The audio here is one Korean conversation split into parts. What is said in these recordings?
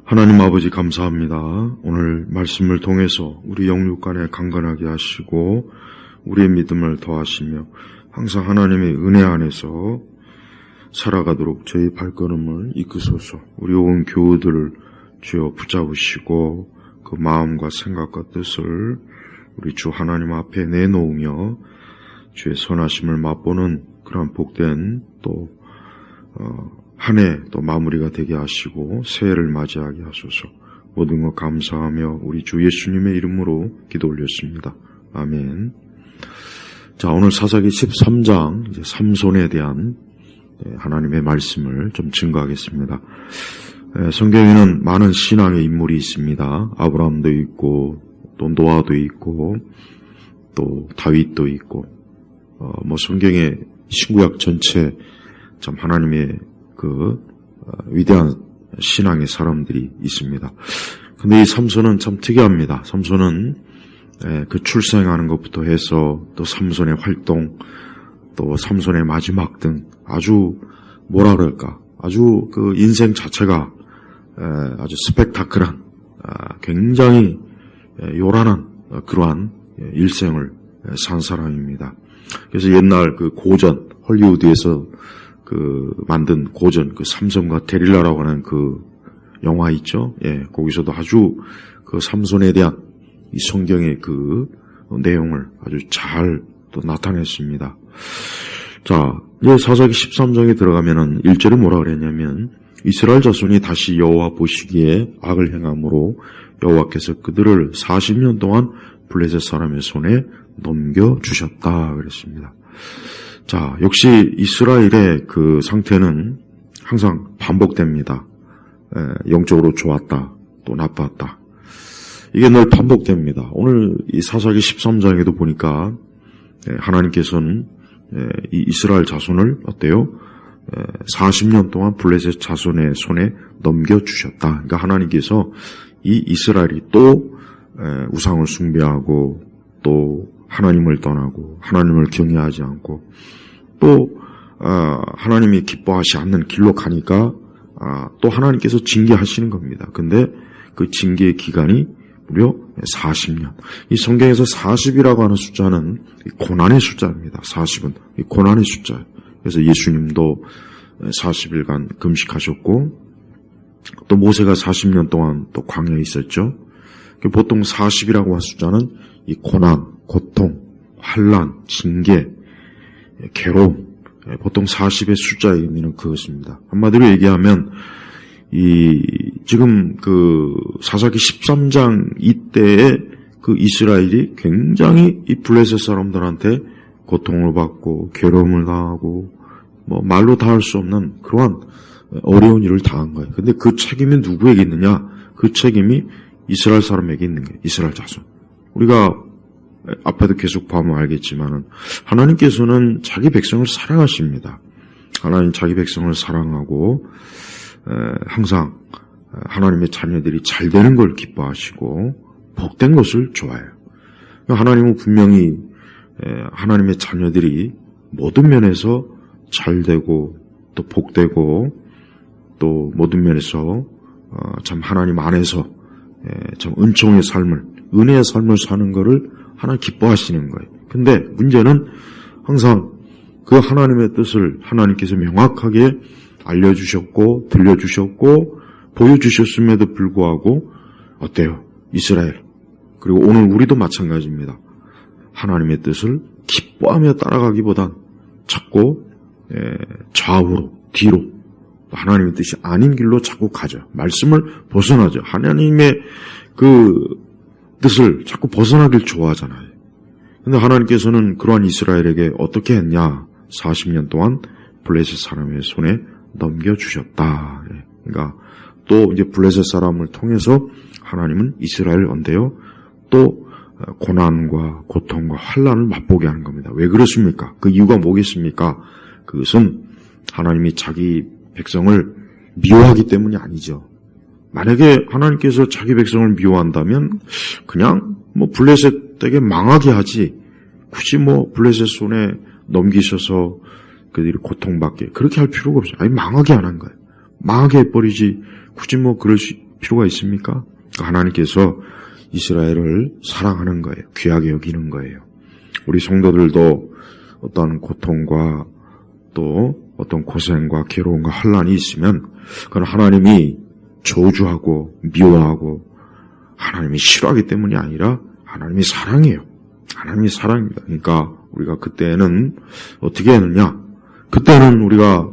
하나님 아버지 감사합니다. 오늘 말씀을 통해서 우리 영육 간에 강건하게 하시고 우리의 믿음을 더하시며 항상 하나님의 은혜 안에서 살아가도록 저희 발걸음을 이끄소서. 우리 온 교우들을 주여 붙잡으시고 그 마음과 생각과 뜻을 우리 주 하나님 앞에 내놓으며 주의 선하심을 맛보는 그러한 복된 또 한 해 또 마무리가 되게 하시고 새해를 맞이하게 하소서. 모든 것 감사하며 우리 주 예수님의 이름으로 기도 올렸습니다. 아멘. 자, 오늘 사사기 13장 이제 삼손에 대한 하나님의 말씀을 좀 증거하겠습니다. 성경에는 많은 신앙의 인물이 있습니다. 아브라함도 있고 또 노아도 있고 또 다윗도 있고 성경의 신구약 전체 참 하나님의 위대한 신앙의 사람들이 있습니다. 근데 이 삼손은 참 특이합니다. 삼손은 그 출생하는 것부터 해서 또 삼손의 활동, 또 삼손의 마지막 등 아주 아주 그 인생 자체가 아주 스펙타클한 굉장히 요란한 그러한 일생을 산 사람입니다. 그래서 옛날 그 고전 헐리우드에서 만든 고전 삼손과 데릴라라고 하는 그 영화 있죠. 거기서도 아주 그 삼손에 대한 이 성경의 그 내용을 아주 잘 또 나타냈습니다. 자, 이제 사사기 13장에 들어가면은 1절에 뭐라 그랬냐면 이스라엘 자손이 다시 여호와 보시기에 악을 행함으로 여호와께서 그들을 40년 동안 블레셋 사람의 손에 넘겨주셨다 그랬습니다. 자, 역시 이스라엘의 그 상태는 항상 반복됩니다. 영적으로 좋았다, 또 나빴다. 이게 늘 반복됩니다. 오늘 이 사사기 13장에도 보니까 하나님께서는 이 이스라엘 자손을 어때요? 40년 동안 블레셋 자손의 손에 넘겨주셨다. 그러니까 하나님께서 이 이스라엘이 또 우상을 숭배하고 또 하나님을 떠나고 하나님을 경외하지 않고 또 하나님이 기뻐하지 않는 길로 가니까 또 하나님께서 징계하시는 겁니다. 근데 그 징계의 기간이 무려 40년. 이 성경에서 40이라고 하는 숫자는 고난의 숫자입니다. 40은 고난의 숫자예요. 그래서 예수님도 40일간 금식하셨고 또 모세가 40년 동안 또 광야에 있었죠. 보통 40이라고 하는 숫자는 이 고난, 고통, 환난, 징계, 괴로움, 보통 40의 숫자의 의미는 그것입니다. 한마디로 얘기하면 지금 그 사사기 13장 이때에 그 이스라엘이 굉장히 이 블레셋 사람들한테 고통을 받고 괴로움을 당하고 말로 다 할 수 없는 그러한 어려운 일을 당한 거예요. 근데 그 책임이 누구에게 있느냐? 그 책임이 이스라엘 사람에게 있는 거예요. 이스라엘 자손. 우리가 앞에도 계속 보면 알겠지만은 하나님께서는 자기 백성을 사랑하십니다. 하나님 자기 백성을 사랑하고 항상 하나님의 자녀들이 잘 되는 걸 기뻐하시고 복된 것을 좋아해요. 하나님은 분명히 하나님의 자녀들이 모든 면에서 잘 되고 또 복되고 또 모든 면에서 참 하나님 안에서 참 은총의 삶을, 은혜의 삶을 사는 것을 하나님 기뻐하시는 거예요. 근데 문제는 항상 그 하나님의 뜻을 하나님께서 명확하게 알려주셨고 들려주셨고 보여주셨음에도 불구하고 어때요? 이스라엘 그리고 오늘 우리도 마찬가지입니다. 하나님의 뜻을 기뻐하며 따라가기보단 자꾸 좌우로 뒤로 하나님의 뜻이 아닌 길로 자꾸 가죠. 말씀을 벗어나죠. 하나님의 그 뜻을 자꾸 벗어나길 좋아하잖아요. 근데 하나님께서는 그러한 이스라엘에게 어떻게 했냐? 40년 동안 블레셋 사람의 손에 넘겨주셨다. 그러니까 또 이제 블레셋 사람을 통해서 하나님은 이스라엘을 언제요? 또 고난과 고통과 환난을 맛보게 하는 겁니다. 왜 그렇습니까? 그 이유가 뭐겠습니까? 그것은 하나님이 자기 백성을 미워하기 때문이 아니죠. 만약에 하나님께서 자기 백성을 미워한다면 그냥 블레셋에게 망하게 하지 굳이 블레셋 손에 넘기셔서 그들이 고통받게 그렇게 할 필요가 없어요. 아니 망하게 안 한 거예요. 망하게 해버리지 굳이 필요가 있습니까? 하나님께서 이스라엘을 사랑하는 거예요. 귀하게 여기는 거예요. 우리 성도들도 어떤 고통과 또 어떤 고생과 괴로움과 환난이 있으면 그건 하나님이 저주하고 미워하고 하나님이 싫어하기 때문이 아니라 하나님이 사랑해요. 하나님이 사랑입니다. 그러니까 우리가 그때는 어떻게 하느냐? 그때는 우리가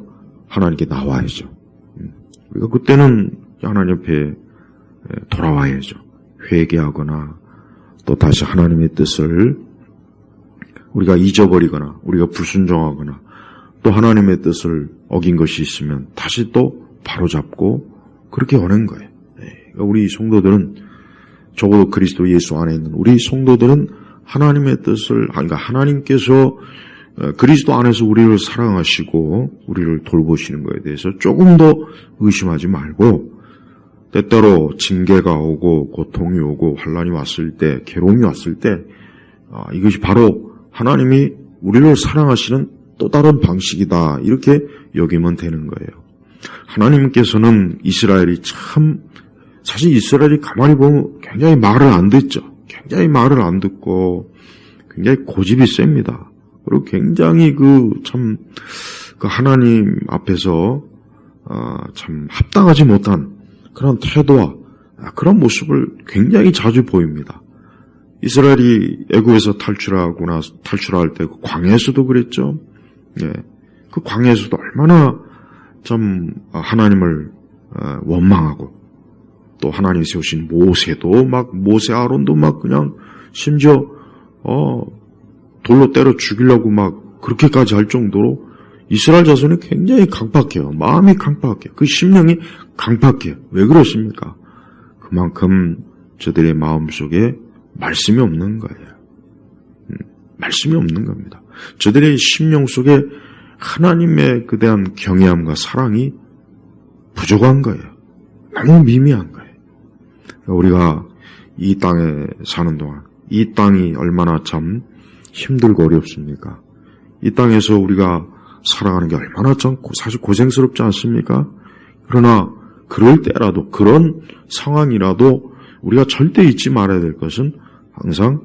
하나님께 나와야죠. 우리가 그때는 하나님 옆에 돌아와야죠. 회개하거나 또 다시 하나님의 뜻을 우리가 잊어버리거나 우리가 불순종하거나 또 하나님의 뜻을 어긴 것이 있으면 다시 또 바로잡고 그렇게 오는 거예요. 그러니까 우리 성도들은 적어도 그리스도 예수 안에 있는 우리 성도들은 하나님의 뜻을 그러니까 하나님께서 그리스도 안에서 우리를 사랑하시고 우리를 돌보시는 것에 대해서 조금 더 의심하지 말고 때때로 징계가 오고 고통이 오고 환난이 왔을 때 괴로움이 왔을 때 이것이 바로 하나님이 우리를 사랑하시는 또 다른 방식이다 이렇게 여기면 되는 거예요. 하나님께서는 이스라엘이 사실 이스라엘이 가만히 보면 굉장히 말을 안 듣죠. 굉장히 말을 안 듣고 굉장히 고집이 셉니다. 그리고 굉장히 그 하나님 앞에서 참 합당하지 못한 그런 태도와 그런 모습을 굉장히 자주 보입니다. 이스라엘이 애굽에서 탈출할 때 그 광야에서도 그랬죠. 예. 그 광야에서도 얼마나 좀 하나님을 원망하고 또 하나님이 세우신 모세도 모세 아론도 그냥 심지어 돌로 때려 죽이려고 그렇게까지 할 정도로 이스라엘 자손이 굉장히 강팍해요. 마음이 강팍해요. 그 심령이 강팍해요. 왜 그렇습니까? 그만큼 저들의 마음속에 말씀이 없는 거예요. 말씀이 없는 겁니다. 저들의 심령 속에 하나님의 그대한 경외함과 사랑이 부족한 거예요. 너무 미미한 거예요. 우리가 이 땅에 사는 동안 이 땅이 얼마나 참 힘들고 어렵습니까? 이 땅에서 우리가 살아가는 게 얼마나 참 사실 고생스럽지 않습니까? 그러나 그럴 때라도 그런 상황이라도 우리가 절대 잊지 말아야 될 것은 항상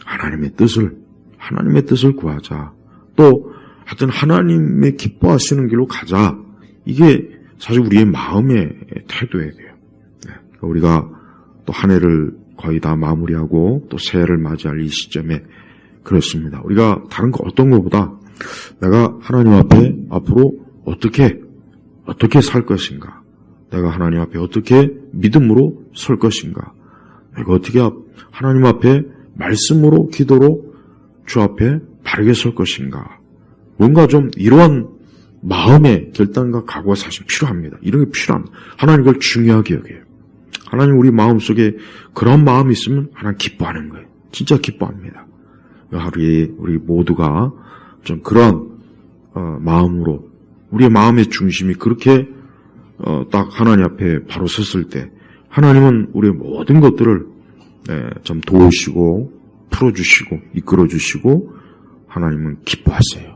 하나님의 뜻을 구하자. 또 하여튼 하나님의 기뻐하시는 길로 가자. 이게 사실 우리의 마음의 태도예요. 그러니까 우리가 또 한 해를 거의 다 마무리하고 또 새해를 맞이할 이 시점에 그렇습니다. 우리가 다른 거 어떤 것보다 내가 하나님 앞에 앞으로 어떻게 살 것인가? 내가 하나님 앞에 어떻게 믿음으로 설 것인가? 내가 어떻게 하나님 앞에 말씀으로 기도로 주 앞에 바르게 설 것인가? 뭔가 좀 이러한 마음의 결단과 각오가 사실 필요합니다. 이런 게 필요합니다. 하나님 이걸 중요하게 여겨요. 하나님 우리 마음속에 그런 마음이 있으면 하나님 기뻐하는 거예요. 진짜 기뻐합니다. 우리 모두가 좀 그런 마음으로 우리의 마음의 중심이 그렇게 딱 하나님 앞에 바로 섰을 때 하나님은 우리의 모든 것들을 좀 도우시고 풀어주시고 이끌어주시고 하나님은 기뻐하세요.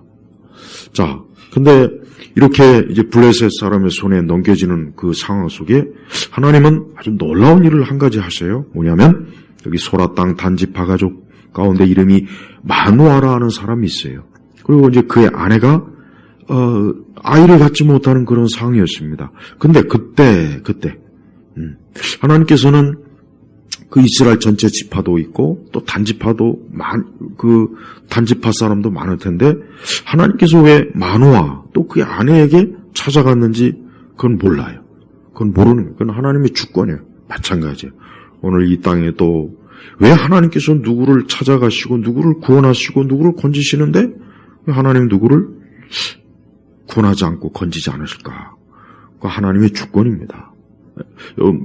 자, 근데 이렇게 이제 블레셋 사람의 손에 넘겨지는 그 상황 속에 하나님은 아주 놀라운 일을 한 가지 하세요. 뭐냐면 여기 소라 땅 단지파 가족 가운데 이름이 마누아라 하는 사람이 있어요. 그리고 이제 그의 아내가 아이를 갖지 못하는 그런 상황이었습니다. 근데 그때 하나님께서는 그 이스라엘 전체 지파도 있고 또 단지파도 그 단지파 사람도 많을 텐데 하나님께서 왜 마누아 또 그의 아내에게 찾아갔는지 그건 몰라요. 그건 모르는 거예요. 그건 하나님의 주권이에요. 마찬가지예요. 오늘 이 땅에 또 왜 하나님께서 누구를 찾아가시고 누구를 구원하시고 누구를 건지시는데 왜 하나님 누구를 구원하지 않고 건지지 않으실까? 그 하나님의 주권입니다.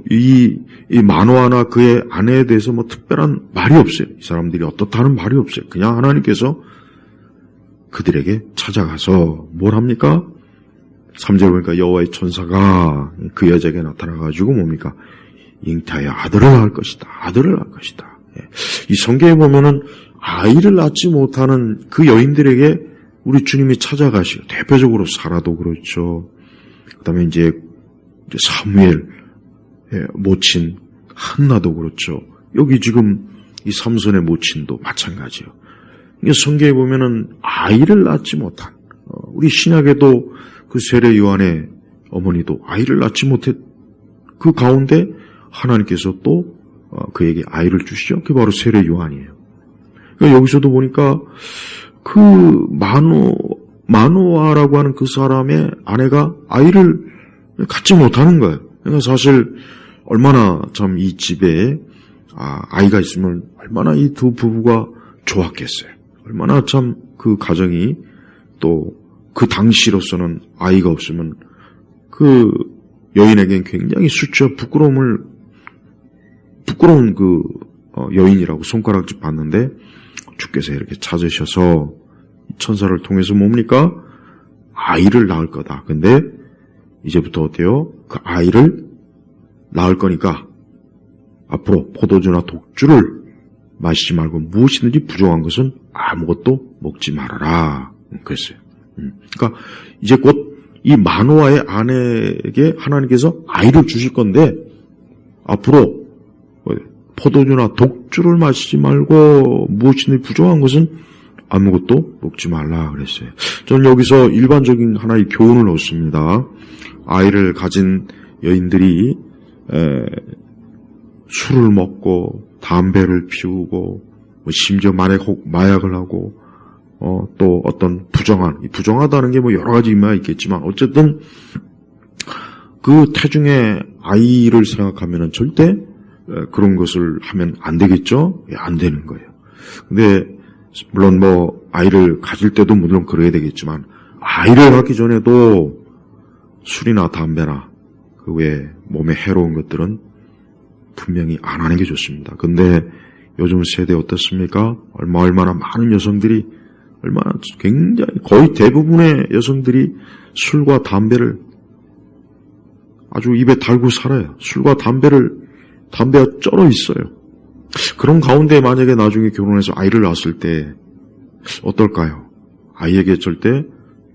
이 마누아나 그의 아내에 대해서 뭐 특별한 말이 없어요. 이 사람들이 어떻다는 말이 없어요. 그냥 하나님께서 그들에게 찾아가서 뭘 합니까? 3절 보니까 여호와의 천사가 그 여자에게 나타나가지고 뭡니까? 잉태하여 아들을 낳을 것이다. 아들을 낳을 것이다. 이 성경에 보면은 아이를 낳지 못하는 그 여인들에게 우리 주님이 찾아가시고 대표적으로 사라도 그렇죠. 그다음에 이제 사무엘 모친 한나도 그렇죠. 여기 지금 이 삼손의 모친도 마찬가지예요. 성경에 보면은 아이를 낳지 못한, 우리 신약에도 그 세례 요한의 어머니도 아이를 낳지 못했, 그 가운데 하나님께서 또 그에게 아이를 주시죠. 그게 바로 세례 요한이에요. 그러니까 여기서도 보니까 그 마노아라고 하는 그 사람의 아내가 아이를 갖지 못하는 거예요. 그러니까 사실 얼마나 참 이 집에 아이가 있으면 얼마나 이 두 부부가 좋았겠어요. 얼마나 참 그 가정이 또 그 당시로서는 아이가 없으면 그 여인에겐 굉장히 수치와 부끄러운 그 여인이라고 손가락질 받는데 주께서 이렇게 찾으셔서 천사를 통해서 뭡니까? 아이를 낳을 거다. 근데 이제부터 어때요? 그 아이를 낳을 거니까 앞으로 포도주나 독주를 마시지 말고 무엇이든지 부정한 것은 아무것도 먹지 말아라. 그랬어요. 그러니까 이제 곧 이 마노아의 아내에게 하나님께서 아이를 주실 건데 앞으로 포도주나 독주를 마시지 말고 무엇이든지 부정한 것은 아무것도 먹지 말라 그랬어요. 저는 여기서 일반적인 하나의 교훈을 얻습니다. 아이를 가진 여인들이 술을 먹고 담배를 피우고 심지어 마약을 하고 또 어떤 부정하다는 게 뭐 여러 가지 의미가 있겠지만 어쨌든 그 태중의 아이를 생각하면은 절대 그런 것을 하면 안 되겠죠? 안 되는 거예요. 근데 물론 뭐 아이를 가질 때도 물론 그래야 되겠지만 아이를 갖기 전에도 술이나 담배나 그 외에 몸에 해로운 것들은 분명히 안 하는 게 좋습니다. 근데 요즘 세대 어떻습니까? 얼마나 많은 여성들이 얼마나 굉장히 거의 대부분의 여성들이 술과 담배를 아주 입에 달고 살아요. 술과 담배가 쩔어 있어요. 그런 가운데 만약에 나중에 결혼해서 아이를 낳았을 때 어떨까요? 아이에게 절대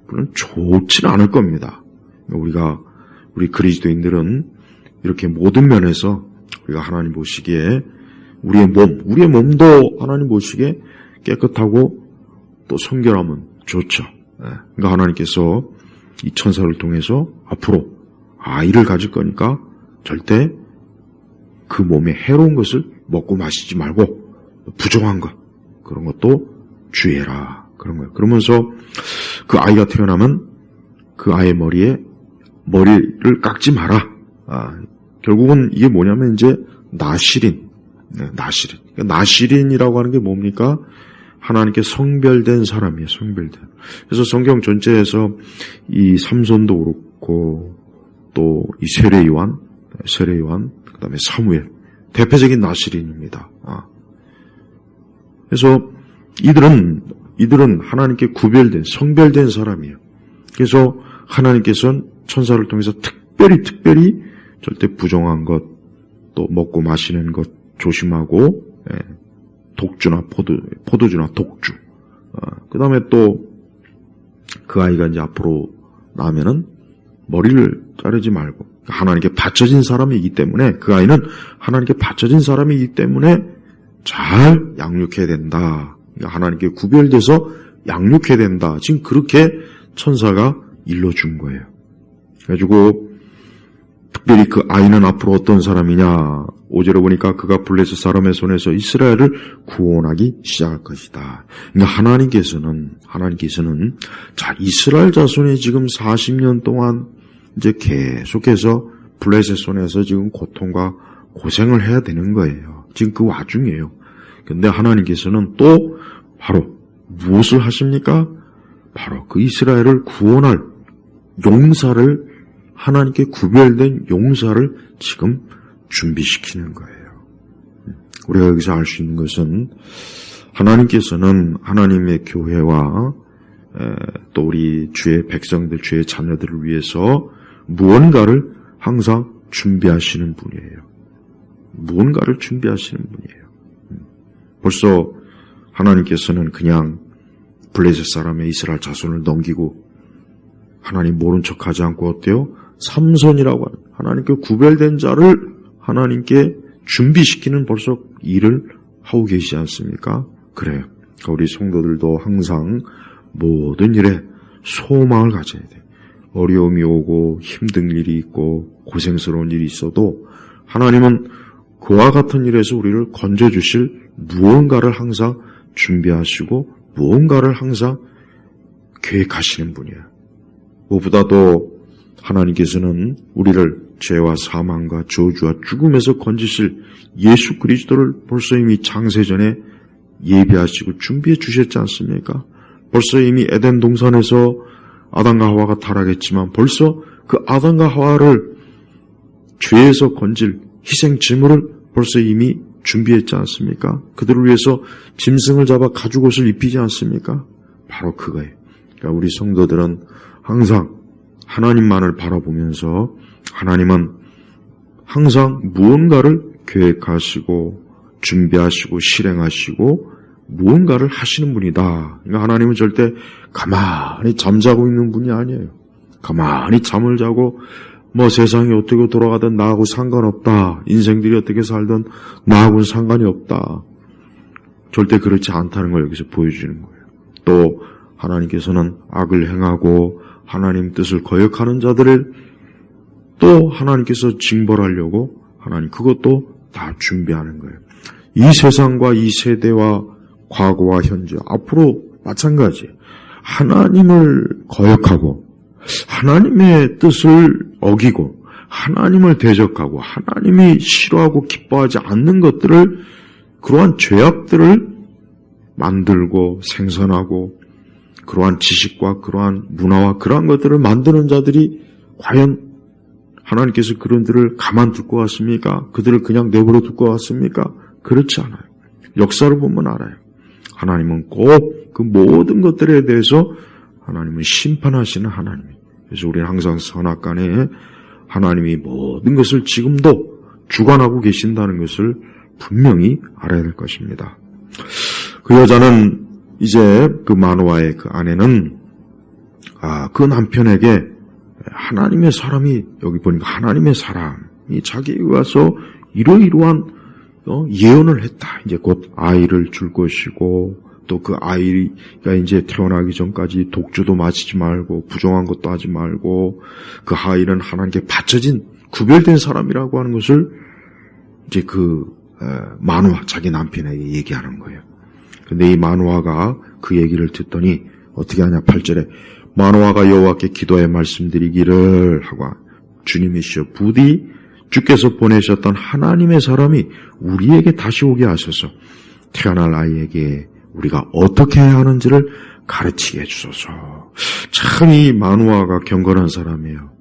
그건 좋지는 않을 겁니다. 우리 그리스도인들은 이렇게 모든 면에서 우리가 하나님 보시기에 우리의 몸도 하나님 보시기에 깨끗하고 또 성결하면 좋죠. 그러니까 하나님께서 이 천사를 통해서 앞으로 아이를 가질 거니까 절대 그 몸에 해로운 것을 먹고 마시지 말고 부정한 것 그런 것도 주의해라 그런 거예요. 그러면서 그 아이가 태어나면 그 아이의 머리를 깎지 마라. 결국은 이게 뭐냐면 이제 나실인. 그러니까 나실인이라고 하는 게 뭡니까? 하나님께 성별된 사람이에요. 성별된. 그래서 성경 전체에서 이 삼손도 그렇고 또 이 세례 요한, 그다음에 사무엘 대표적인 나실인입니다. 그래서 이들은 하나님께 구별된 성별된 사람이에요. 그래서 하나님께서는 천사를 통해서 특별히 절대 부정한 것, 또 먹고 마시는 것 조심하고, 독주나 포도주나 독주. 그 다음에 또 그 아이가 이제 앞으로 나면은 머리를 자르지 말고 하나님께 바쳐진 사람이기 때문에 그 아이는 하나님께 바쳐진 사람이기 때문에 잘 양육해야 된다. 그러니까 하나님께 구별돼서 양육해야 된다. 지금 그렇게 천사가 일러준 거예요. 그래가지고 특별히 그 아이는 앞으로 어떤 사람이냐 5절에 보니까 그가 블레셋 사람의 손에서 이스라엘을 구원하기 시작할 것이다. 그러니까 하나님께서는 자 이스라엘 자손이 지금 40년 동안 이제 계속해서 블레셋 손에서 지금 고통과 고생을 해야 되는 거예요. 지금 그 와중이에요. 근데 하나님께서는 또 바로 무엇을 하십니까? 바로 그 이스라엘을 구원할 용사를 하나님께 구별된 용사를 지금 준비시키는 거예요. 우리가 여기서 알 수 있는 것은 하나님께서는 하나님의 교회와 또 우리 주의 백성들, 주의 자녀들을 위해서 무언가를 항상 준비하시는 분이에요. 무언가를 준비하시는 분이에요. 벌써 하나님께서는 그냥 블레셋 사람의 이스라엘 자손을 넘기고 하나님 모른 척하지 않고 어때요? 삼손이라고 하는 하나님께 구별된 자를 하나님께 준비시키는 벌써 일을 하고 계시지 않습니까? 그래요. 우리 성도들도 항상 모든 일에 소망을 가져야 돼. 어려움이 오고 힘든 일이 있고 고생스러운 일이 있어도 하나님은 그와 같은 일에서 우리를 건져주실 무언가를 항상 준비하시고 무언가를 항상 계획하시는 분이에요. 무엇보다도 하나님께서는 우리를 죄와 사망과 저주와 죽음에서 건지실 예수 그리스도를 벌써 이미 창세전에 예비하시고 준비해 주셨지 않습니까? 벌써 이미 에덴 동산에서 아담과 하와가 타락했지만 벌써 그 아담과 하와를 죄에서 건질 희생 제물을 벌써 이미 준비했지 않습니까? 그들을 위해서 짐승을 잡아 가죽옷을 입히지 않습니까? 바로 그거예요. 그러니까 우리 성도들은 항상 하나님만을 바라보면서 하나님은 항상 무언가를 계획하시고 준비하시고 실행하시고 무언가를 하시는 분이다. 그러니까 하나님은 절대 가만히 잠자고 있는 분이 아니에요. 가만히 잠을 자고 뭐 세상이 어떻게 돌아가든 나하고 상관없다. 인생들이 어떻게 살든 나하고는 상관이 없다. 절대 그렇지 않다는 걸 여기서 보여주는 거예요. 또 하나님께서는 악을 행하고 하나님 뜻을 거역하는 자들을 또 하나님께서 징벌하려고 하나님 그것도 다 준비하는 거예요. 이 세상과 이 세대와 과거와 현재 앞으로 마찬가지 하나님을 거역하고 하나님의 뜻을 어기고 하나님을 대적하고 하나님이 싫어하고 기뻐하지 않는 것들을 그러한 죄악들을 만들고 생산하고 그러한 지식과 그러한 문화와 그러한 것들을 만드는 자들이 과연 하나님께서 그런들을 가만둘 것 같습니까? 그들을 그냥 내버려 둘 것 같습니까? 그렇지 않아요. 역사를 보면 알아요. 하나님은 꼭 그 모든 것들에 대해서 하나님은 심판하시는 하나님이에요. 그래서 우리는 항상 선악간에 하나님이 모든 것을 지금도 주관하고 계신다는 것을 분명히 알아야 될 것입니다. 그 여자는 이제 그 마노아의 그 아내는 그 남편에게 하나님의 사람이 여기 보니까 하나님의 사람이 자기에게 와서 이러이러한 예언을 했다. 이제 곧 아이를 줄 것이고 또 그 아이가 이제 태어나기 전까지 독주도 마시지 말고 부정한 것도 하지 말고 그 아이는 하나님께 바쳐진 구별된 사람이라고 하는 것을 이제 그 마노아 자기 남편에게 얘기하는 거예요. 근데 이 마노아가 그 얘기를 듣더니 어떻게 하냐 8절에 마노아가 여호와께 기도해 말씀드리기를 하고 주님이시여 부디 주께서 보내셨던 하나님의 사람이 우리에게 다시 오게 하셔서 태어날 아이에게 우리가 어떻게 해야 하는지를 가르치게 해주소서. 참 이 마노아가 경건한 사람이에요.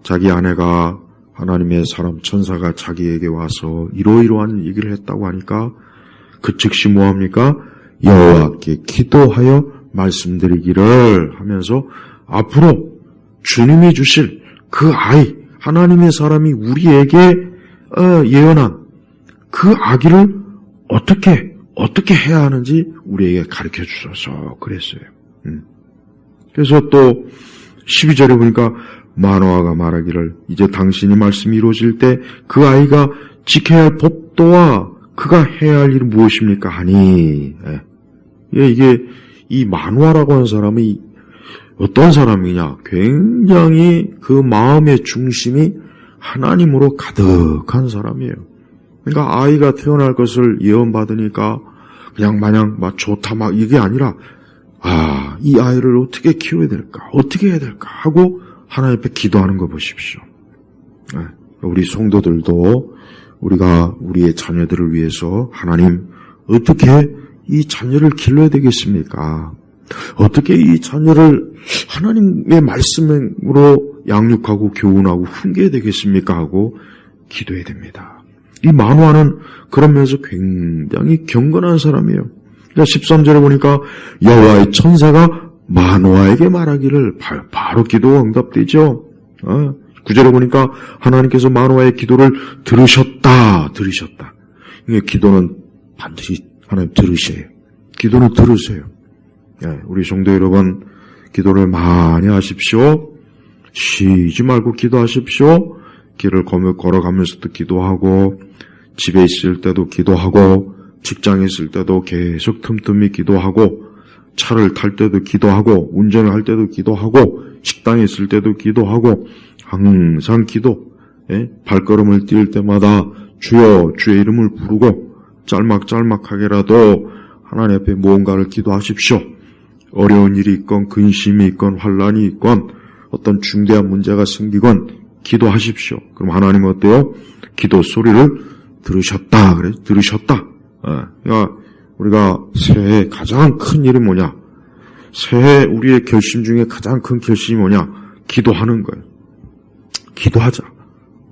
자기 아내가 하나님의 사람 천사가 자기에게 와서 이러이러한 얘기를 했다고 하니까 그 즉시 뭐합니까? 여호와께 기도하여 말씀드리기를 하면서 앞으로 주님이 주실 그 아이 하나님의 사람이 우리에게 예언한 그 아기를 어떻게 해야 하는지 우리에게 가르쳐 주셔서 그랬어요. 그래서 또 12절에 보니까 마노아가 말하기를 이제 당신이 말씀이 이루어질 때 그 아이가 지켜야 할 법도와 그가 해야 할 일은 무엇입니까 하니 이게 이 마노아라고 하는 사람이 어떤 사람이냐 굉장히 그 마음의 중심이 하나님으로 가득한 사람이에요. 그러니까 아이가 태어날 것을 예언받으니까 그냥 마냥 막 좋다 막 이게 아니라 이 아이를 어떻게 키워야 될까 어떻게 해야 될까 하고 하나님 앞에 기도하는 거 보십시오. 우리 성도들도 우리가 우리의 자녀들을 위해서 하나님 어떻게 이 자녀를 길러야 되겠습니까? 어떻게 이 자녀를 하나님의 말씀으로 양육하고 교훈하고 훈계해야 되겠습니까? 하고 기도해야 됩니다. 이 마노아는 그런 면에서 굉장히 경건한 사람이에요. 그러니까 13절에 보니까 여호와의 천사가 마노아에게 말하기를 바로 기도가 응답되죠. 9절에 보니까 하나님께서 마노아의 기도를 들으셨다. 이게 기도는 반드시 하나님 들으세요. 기도는 들으세요. 우리 성도 여러분 기도를 많이 하십시오. 쉬지 말고 기도하십시오. 길을 걸어가면서도 기도하고, 집에 있을 때도 기도하고, 직장에 있을 때도 계속 틈틈이 기도하고, 차를 탈 때도 기도하고, 운전을 할 때도 기도하고, 식당에 있을 때도 기도하고, 항상 기도. 발걸음을 뛸 때마다 주여, 주의 이름을 부르고 짤막짤막하게라도 하나님 앞에 무언가를 기도하십시오. 어려운 일이 있건 근심이 있건 환란이 있건 어떤 중대한 문제가 생기건 기도하십시오. 그럼 하나님은 어때요? 기도 소리를 들으셨다. 그래, 들으셨다. 그러니까 우리가 새해 가장 큰 일이 뭐냐? 새해 우리의 결심 중에 가장 큰 결심이 뭐냐? 기도하는 거예요. 기도하자.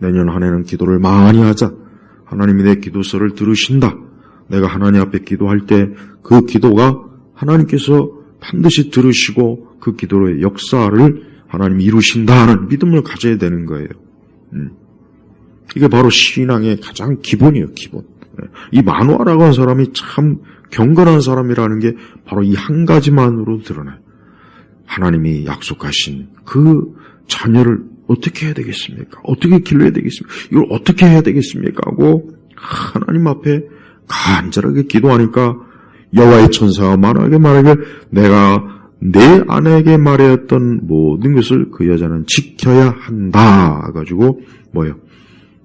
내년 한 해는 기도를 많이 하자. 하나님이 내 기도서를 들으신다. 내가 하나님 앞에 기도할 때 그 기도가 하나님께서 반드시 들으시고 그 기도의 역사를 하나님이 이루신다는 믿음을 가져야 되는 거예요. 이게 바로 신앙의 가장 기본이에요, 기본. 이 마노아라고 하는 사람이 참 경건한 사람이라는 게 바로 이 한 가지만으로 드러나요. 하나님이 약속하신 그 자녀를 어떻게 해야 되겠습니까? 어떻게 길러야 되겠습니까? 이걸 어떻게 해야 되겠습니까? 하고 하나님 앞에 간절하게 기도하니까 여호와의 천사가 말하길 내가 내 아내에게 말하였던 모든 것을 그 여자는 지켜야 한다. 가지고 뭐예요?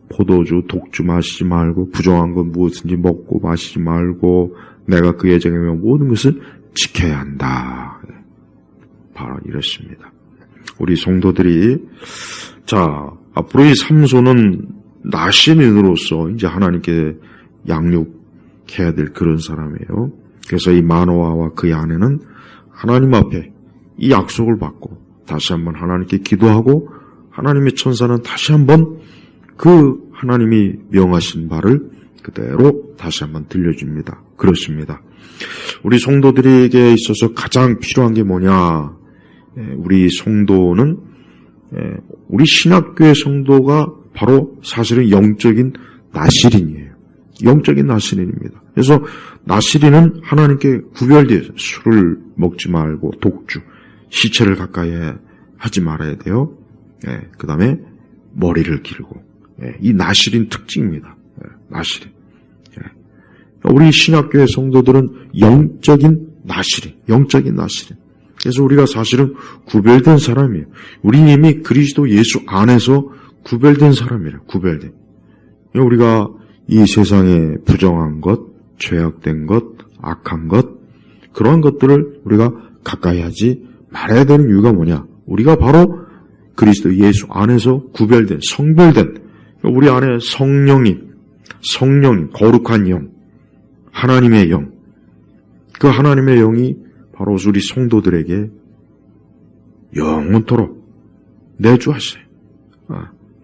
포도주, 독주 마시지 말고 부정한 것 무엇인지 먹고 마시지 말고 내가 그 여자에게 모든 것을 지켜야 한다. 바로 이렇습니다. 우리 성도들이 자 앞으로 이 삼손은 나신인으로서 이제 하나님께 양육해야 될 그런 사람이에요. 그래서 이 마노아와 그의 아내는 하나님 앞에 이 약속을 받고 다시 한번 하나님께 기도하고 하나님의 천사는 다시 한번 그 하나님이 명하신 바를 그대로 다시 한번 들려줍니다. 그렇습니다. 우리 성도들에게 있어서 가장 필요한 게 뭐냐? 우리 성도는 우리 신학교의 성도가 바로 사실은 영적인 나시린이에요. 영적인 나시린입니다. 그래서 나시린은 하나님께 구별되어서 술을 먹지 말고 독주, 시체를 가까이 하지 말아야 돼요. 그 다음에 머리를 길고 이 나시린 특징입니다. 나시린. 우리 신학교의 성도들은 영적인 나시린, 영적인 나시린. 그래서 우리가 사실은 구별된 사람이에요. 우리 이미 그리스도 예수 안에서 구별된 사람이에요. 구별된. 우리가 이 세상에 부정한 것, 죄악된 것, 악한 것, 그러한 것들을 우리가 가까이 하지 말아야 되는 이유가 뭐냐? 우리가 바로 그리스도 예수 안에서 구별된, 성별된, 우리 안에 성령이, 거룩한 영, 하나님의 영, 그 하나님의 영이 바로 우리 성도들에게 영원토록 내주하세요.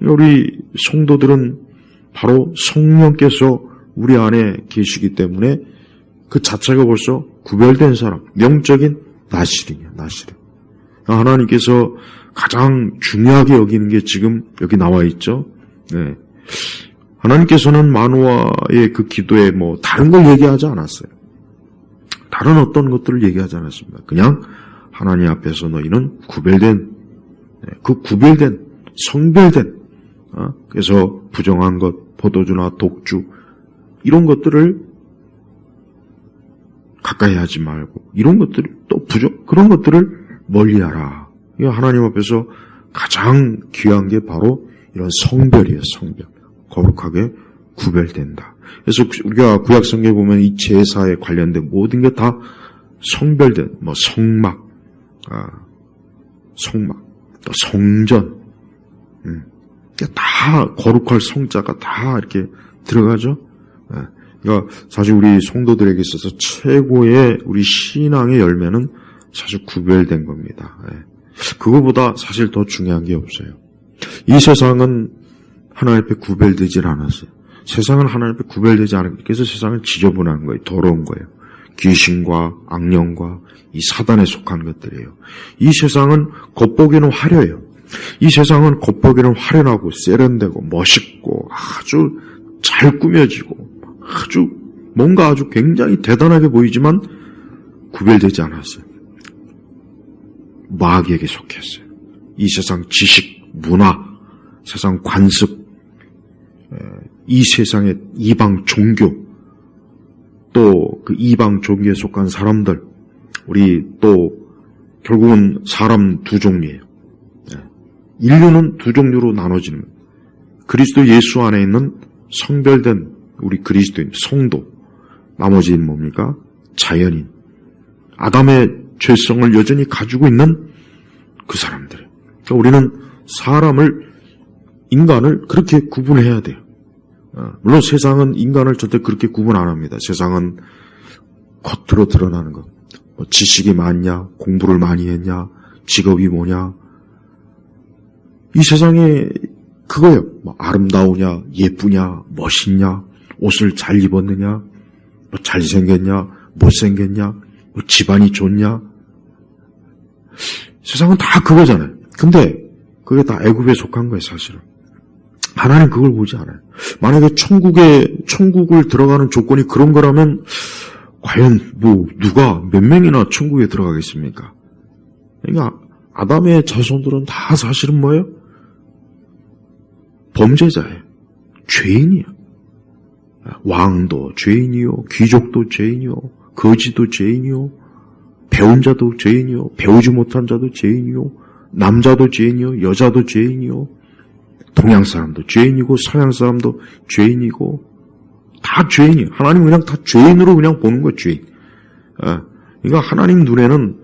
우리 성도들은 바로 성령께서 우리 안에 계시기 때문에 그 자체가 벌써 구별된 사람, 영적인 나시린이야, 나시린. 하나님께서 가장 중요하게 여기는 게 지금 여기 나와 있죠. 네. 하나님께서는 마노아의 그 기도에 뭐 다른 걸 얘기하지 않았어요. 다른 어떤 것들을 얘기하지 않았습니다. 그냥 하나님 앞에서 너희는 구별된, 그 구별된, 성별된, 그래서 부정한 것, 포도주나 독주, 이런 것들을 가까이 하지 말고, 이런 것들, 또 그런 것들을 멀리 하라. 하나님 앞에서 가장 귀한 게 바로 이런 성별이에요, 성별. 거룩하게 구별된다. 그래서 우리가 구약 성경에 보면 이 제사에 관련된 모든 게 다 성별된, 뭐 성막, 또 성전, 다 거룩할 성자가 다 이렇게 들어가죠. 그러니까 사실 우리 성도들에게 있어서 최고의 우리 신앙의 열매는 사실 구별된 겁니다. 그거보다 사실 더 중요한 게 없어요. 이 세상은 하나님 앞에 구별되질 않았어요. 세상은 하나님 앞에 구별되지 않았기 때문에 그래서 세상은 지저분한 거예요. 더러운 거예요. 귀신과 악령과 이 사단에 속한 것들이에요. 이 세상은 겉보기는 화려해요. 이 세상은 겉보기는 화려하고 세련되고 멋있고 아주 잘 꾸며지고 아주 뭔가 아주 굉장히 대단하게 보이지만 구별되지 않았어요. 마귀에게 속했어요. 이 세상 지식, 문화, 세상 관습, 이 세상의 이방 종교, 또 그 이방 종교에 속한 사람들, 우리 또 결국은 사람 두 종류예요. 인류는 두 종류로 나눠지는 거예요. 그리스도 예수 안에 있는 성별된 우리 그리스도인, 성도, 나머지는 뭡니까? 자연인, 아담의 죄성을 여전히 가지고 있는 그 사람들. 그러니까 우리는 인간을 그렇게 구분해야 돼요. 물론 세상은 인간을 절대 그렇게 구분 안 합니다. 세상은 겉으로 드러나는 것, 뭐 지식이 많냐, 공부를 많이 했냐, 직업이 뭐냐, 이 세상에 그거예요. 뭐 아름다우냐, 예쁘냐, 멋있냐, 옷을 잘 입었느냐, 뭐 잘생겼냐, 못생겼냐, 뭐 집안이 좋냐. 세상은 다 그거잖아요. 근데 그게 다 애굽에 속한 거예요, 사실은. 하나님 그걸 보지 않아요. 만약에 천국을 들어가는 조건이 그런 거라면 과연 누가 몇 명이나 천국에 들어가겠습니까? 그러니까 아담의 자손들은 다 사실은 뭐예요? 범죄자예요. 죄인이에요. 왕도 죄인이요, 귀족도 죄인이요, 거지도 죄인이요, 배운 자도 죄인이요, 배우지 못한 자도 죄인이요, 남자도 죄인이요, 여자도 죄인이요, 동양 사람도 죄인이고 서양 사람도 죄인이고 다 죄인이에요. 하나님은 그냥 다 죄인으로 그냥 보는 거예요. 죄인. 그러니까 하나님 눈에는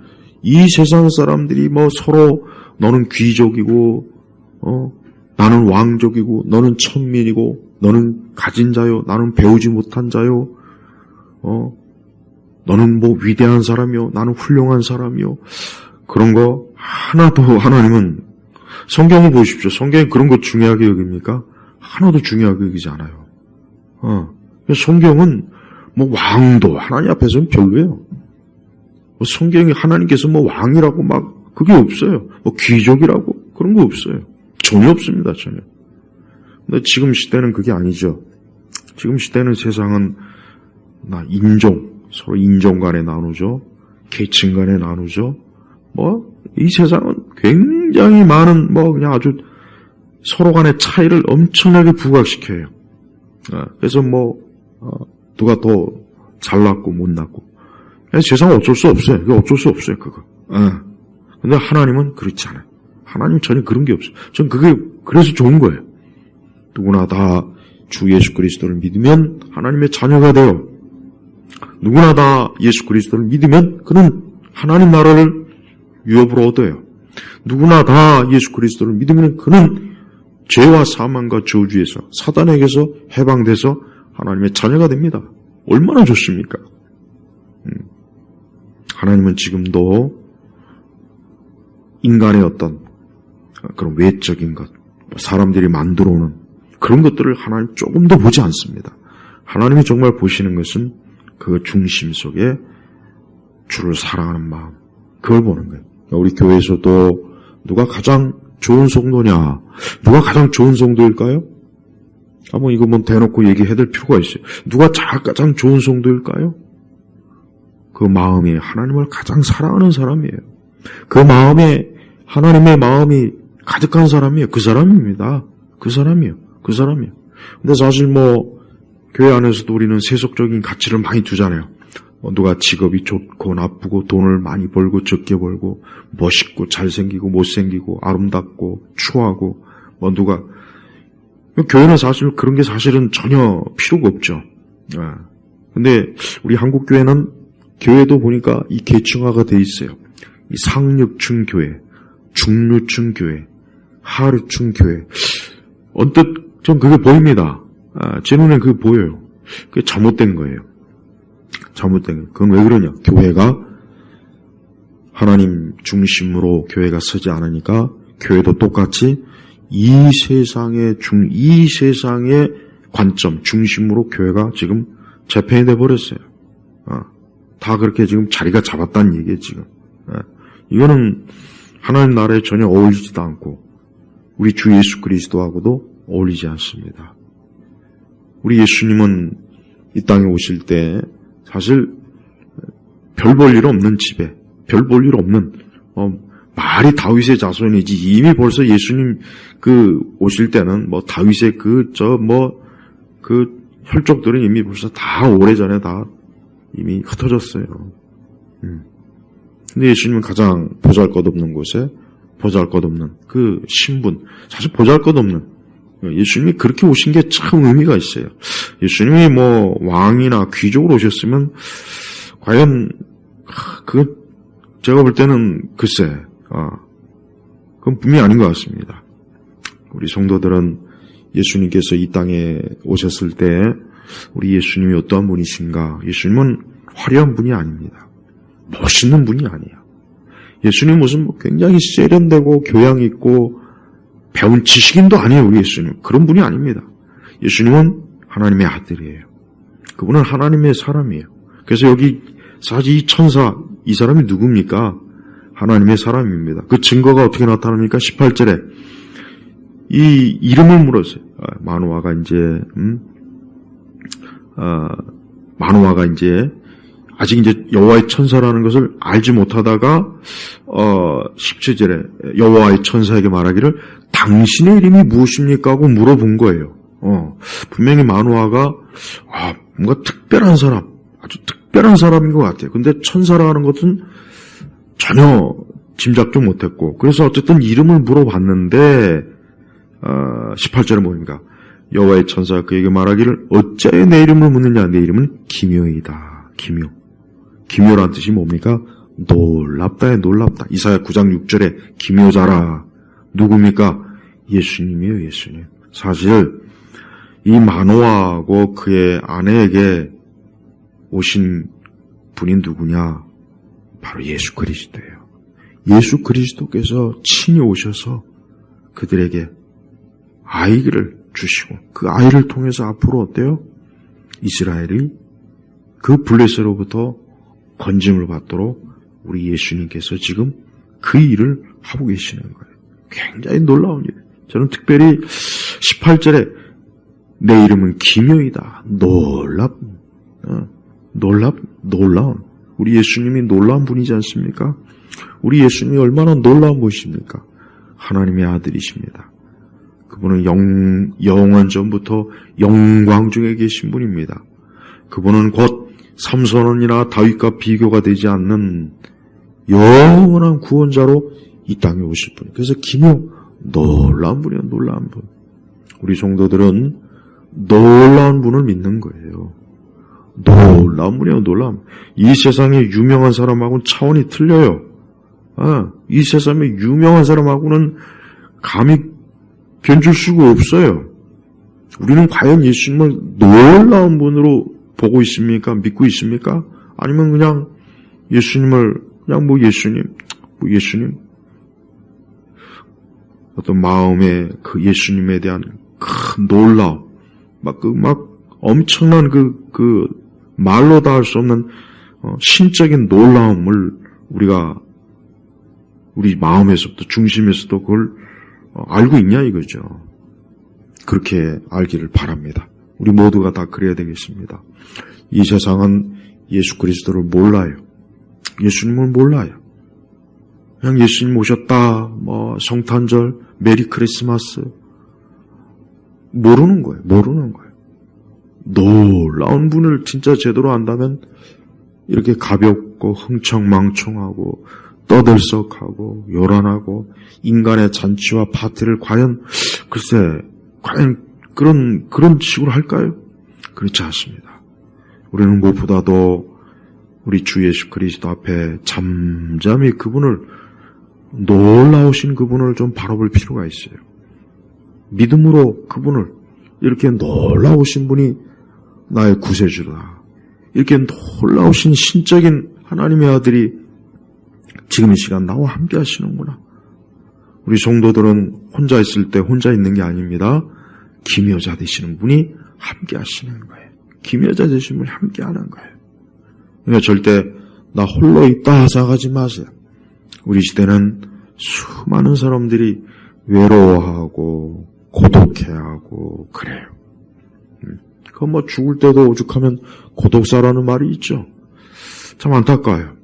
이 세상 사람들이 뭐 서로 너는 귀족이고 나는 왕족이고 너는 천민이고 너는 가진 자요, 나는 배우지 못한 자요, 너는 뭐 위대한 사람이요, 나는 훌륭한 사람이요, 그런 거 하나도 하나님은, 성경을 보십시오. 성경이 그런 거 중요하게 여깁니까? 하나도 중요하게 여기지 않아요. 성경은 뭐 왕도 하나님 앞에서는 별로예요. 성경이 하나님께서 뭐 왕이라고 막 그게 없어요. 뭐 귀족이라고 그런 거 없어요. 전혀 없습니다. 전혀. 근데 지금 시대는 그게 아니죠. 지금 시대는 세상은 서로 인종 간에 나누죠. 계층 간에 나누죠. 이 세상은 굉장히 많은 그냥 아주 서로 간의 차이를 엄청나게 부각시켜요. 그래서 누가 더 잘났고 못났고. 세상은 어쩔 수 없어요. 그거 어쩔 수 없어요, 그거. 근데 하나님은 그렇지 않아요. 하나님 전혀 그런 게 없어요. 전 그게 그래서 좋은 거예요. 누구나 다 주 예수 그리스도를 믿으면 하나님의 자녀가 돼요. 누구나 다 예수 그리스도를 믿으면 그는 하나님 나라를 유업으로 얻어요. 누구나 다 예수 그리스도를 믿으면 그는 죄와 사망과 저주에서 사단에게서 해방돼서 하나님의 자녀가 됩니다. 얼마나 좋습니까? 하나님은 지금도 인간의 어떤 그런 외적인 것, 사람들이 만들어 오는 그런 것들을 하나님 조금 더 보지 않습니다. 하나님이 정말 보시는 것은 그 중심 속에 주를 사랑하는 마음, 그걸 보는 거예요. 우리 교회에서도 누가 가장 좋은 성도냐, 누가 가장 좋은 성도일까요? 한번 이거 대놓고 얘기해야 될 필요가 있어요. 누가 가장 좋은 성도일까요? 그 마음이 하나님을 가장 사랑하는 사람이에요. 그 마음에 하나님의 마음이 가득한 사람이에요. 그 사람입니다. 그 사람이에요. 근데 사실 교회 안에서도 우리는 세속적인 가치를 많이 두잖아요. 누가 직업이 좋고 나쁘고 돈을 많이 벌고 적게 벌고 멋있고 잘생기고 못생기고 아름답고 추하고 누가, 교회는 사실 그런 게 사실은 전혀 필요가 없죠. 근데 우리 한국 교회는, 교회도 보니까 이 계층화가 돼 있어요. 이 상류층 교회, 중류층 교회, 하류층 교회. 언뜻 전 그게 보입니다. 제 눈에 그게 보여요. 그게 잘못된 거예요. 잘못된 거예요. 그건 왜 그러냐? 교회가 하나님 중심으로 교회가 서지 않으니까 교회도 똑같이 이 세상의 관점 중심으로 교회가 지금 재편이 돼 버렸어요. 다 그렇게 지금 자리가 잡았다는 얘기예요, 지금. 이거는 하나님 나라에 전혀 어울리지도 않고 우리 주 예수 그리스도하고도 어울리지 않습니다. 우리 예수님은 이 땅에 오실 때 사실 별 볼 일 없는 집에, 별 볼 일 없는, 말이 다윗의 자손이지, 이미 벌써 예수님 오실 때는 다윗의 그 혈족들은 이미 벌써 다 오래전에 다 이미 흩어졌어요. 근데 예수님은 가장 보잘것없는 곳에 보잘것없는 그 신분, 사실 보잘것없는, 예수님이 그렇게 오신 게 참 의미가 있어요. 예수님이 뭐 왕이나 귀족으로 오셨으면 과연 그 제가 볼 때는 글쎄, 그건 분명히 아닌 것 같습니다. 우리 성도들은 예수님께서 이 땅에 오셨을 때 우리 예수님이 어떠한 분이신가? 예수님은 화려한 분이 아닙니다. 멋있는 분이 아니에요. 예수님 무슨 굉장히 세련되고 교양 있고 배운 지식인도 아니에요. 우리 예수님 그런 분이 아닙니다. 예수님은 하나님의 아들이에요. 그분은 하나님의 사람이에요. 그래서 여기 사실 이 천사, 이 사람이 누굽니까? 하나님의 사람입니다. 그 증거가 어떻게 나타납니까? 18절에 이 이름을 물었어요. 마노아가 이제 아직 이제 여호와의 천사라는 것을 알지 못하다가 17절에 여호와의 천사에게 말하기를 당신의 이름이 무엇입니까? 하고 물어본 거예요. 분명히 마노아가 뭔가 특별한 사람, 아주 특별한 사람인 것 같아요. 근데 천사라는 것은 전혀 짐작도 못했고, 그래서 어쨌든 이름을 물어봤는데 18절에 뭡니까? 여호와의 천사가 그에게 말하기를 어찌하여 내 이름을 묻느냐? 내 이름은 기묘이다. 기묘란 뜻이 뭡니까? 놀랍다에 놀랍다. 이사야 9장 6절에 기묘자라. 누굽니까? 예수님이에요. 예수님. 사실 이 마노아하고 그의 아내에게 오신 분이 누구냐? 바로 예수 그리스도예요. 예수 그리스도께서 친히 오셔서 그들에게 아이를 주시고 그 아이를 통해서 앞으로 어때요? 이스라엘이 그 블레셋으로부터 건짐을 받도록 우리 예수님께서 지금 그 일을 하고 계시는 거예요. 굉장히 놀라운 일. 저는 특별히 18절에 내 이름은 기묘이다. 놀라운. 우리 예수님이 놀라운 분이지 않습니까? 우리 예수님이 얼마나 놀라운 분이십니까? 하나님의 아들이십니다. 그분은 영원 전부터 영광 중에 계신 분입니다. 그분은 곧 삼손이나 다윗과 비교가 되지 않는 영원한 구원자로 이 땅에 오실 분이에요. 그래서 놀라운 분이에요. 놀라운 분. 우리 성도들은 놀라운 분을 믿는 거예요. 놀라운 분이에요. 놀라운 분. 이 세상에 유명한 사람하고는 차원이 틀려요. 이 세상에 유명한 사람하고는 감히 견줄 수가 없어요. 우리는 과연 예수님을 놀라운 분으로 보고 있습니까? 믿고 있습니까? 아니면 그냥 예수님을 그냥 예수님 어떤 마음에 그 예수님에 대한 큰 놀라움, 엄청난 그 말로 다 할 수 없는 신적인 놀라움을 우리 마음에서부터 중심에서도 그걸 알고 있냐 이거죠. 그렇게 알기를 바랍니다. 우리 모두가 다 그래야 되겠습니다. 이 세상은 예수 그리스도를 몰라요. 예수님을 몰라요. 그냥 예수님 오셨다, 성탄절, 메리 크리스마스 모르는 거예요. 놀라운 분을 진짜 제대로 안다면 이렇게 가볍고 흥청망청하고 떠들썩하고 요란하고 인간의 잔치와 파티를 과연 그런 식으로 할까요? 그렇지 않습니다. 우리는 무엇보다도 우리 주 예수 그리스도 앞에 잠잠히 놀라우신 그분을 좀 바라볼 필요가 있어요. 믿음으로 그분을, 이렇게 놀라우신 분이 나의 구세주다. 이렇게 놀라우신 신적인 하나님의 아들이 지금 이 시간 나와 함께 하시는구나. 우리 성도들은 혼자 있을 때 혼자 있는 게 아닙니다. 기묘자 되시는 분이 함께 하시는 거예요. 기묘자 되시는 분이 함께 하는 거예요. 그러니까 절대 나 홀로 있다 생각하지 마세요. 우리 시대는 수많은 사람들이 외로워하고 고독해하고 그래요. 그건 죽을 때도 오죽하면 고독사라는 말이 있죠. 참 안타까워요.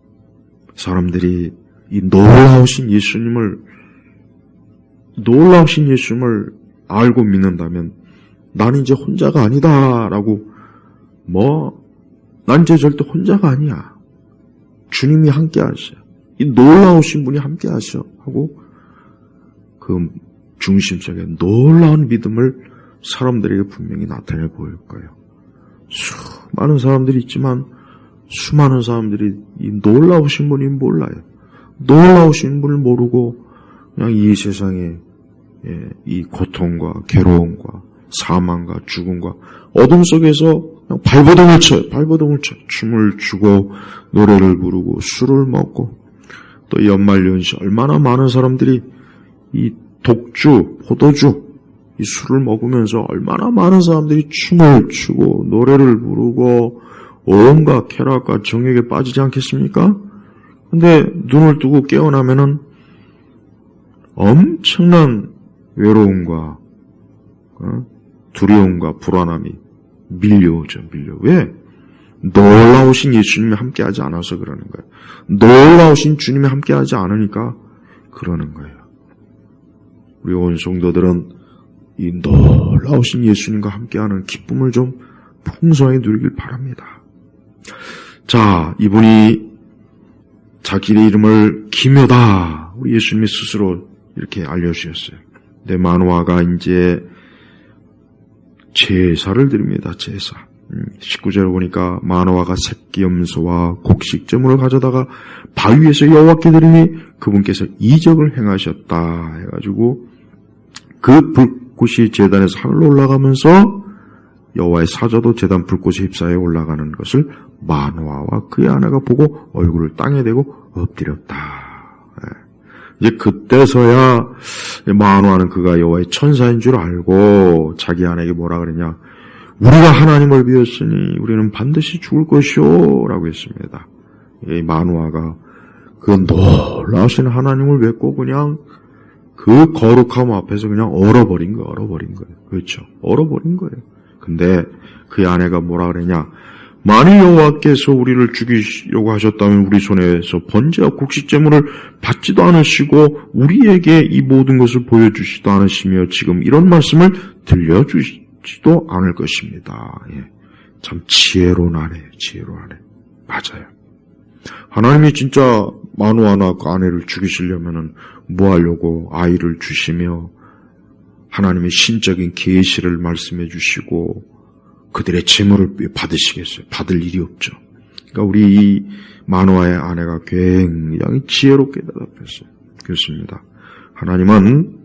사람들이 이 놀라우신 예수님을 알고 믿는다면 나는 이제 혼자가 아니다 라고 난 이제 절대 혼자가 아니야. 주님이 함께 하셔. 이 놀라우신 분이 함께 하셔 하고 그 중심 속에 놀라운 믿음을 사람들에게 분명히 나타내 보일 거예요. 수많은 사람들이 있지만 수많은 사람들이 이 놀라우신 분이 몰라요. 놀라우신 분을 모르고 그냥 이 세상에 이 고통과 괴로움과 사망과 죽음과 어둠 속에서 그냥 발버둥을 쳐요. 발버둥을 쳐. 춤을 추고 노래를 부르고 술을 먹고 또 연말연시 얼마나 많은 사람들이 이 독주, 포도주 이 술을 먹으면서 얼마나 많은 사람들이 춤을 추고 노래를 부르고 온갖 쾌락과 정욕에 빠지지 않겠습니까? 근데 눈을 뜨고 깨어나면은 엄청난 외로움과 두려움과 불안함이 밀려오죠. 왜? 놀라우신 예수님이 함께하지 않아서 그러는 거예요. 놀라우신 주님이 함께하지 않으니까 그러는 거예요. 우리 온 성도들은 이 놀라우신 예수님과 함께하는 기쁨을 좀 풍성하게 누리길 바랍니다. 자, 이분이 자기의 이름을 기묘다. 우리 예수님이 스스로 이렇게 알려주셨어요. 내 마노아가 이제 제사를 드립니다. 제사. 19절에 보니까 마노아가 새끼염소와 곡식제물을 가져다가 바위에서 여호와께 드리니 그분께서 이적을 행하셨다 해가지고 그 불꽃이 제단에서 하늘로 올라가면서 여호와의 사자도 제단 불꽃에 휩싸여 올라가는 것을 마노아와 그의 아내가 보고 얼굴을 땅에 대고 엎드렸다. 이제 그때서야 마노아는 그가 여호와의 천사인 줄 알고 자기 아내에게 뭐라 그랬냐? 우리가 하나님을 비웠으니 우리는 반드시 죽을 것이오 라고 했습니다. 이 마노아가 그 놀라우신 하나님을 뵙고 그냥 그 거룩함 앞에서 그냥 얼어버린 거예요. 그렇죠. 얼어버린 거예요. 근데 그 아내가 뭐라 그랬냐? 만일 여호와께서 우리를 죽이려고 하셨다면 우리 손에서 번제와 곡식제물을 받지도 않으시고 우리에게 이 모든 것을 보여주시지도 않으시며 지금 이런 말씀을 들려주시지도 않을 것입니다. 참 지혜로운 아내예요. 맞아요. 하나님이 진짜 마노아나 그 아내를 죽이시려면은 뭐 하려고 아이를 주시며 하나님의 신적인 계시를 말씀해 주시고 그들의 재물을 받으시겠어요? 받을 일이 없죠. 그러니까 우리 이 마노아의 아내가 굉장히 지혜롭게 대답했어요. 그렇습니다. 하나님은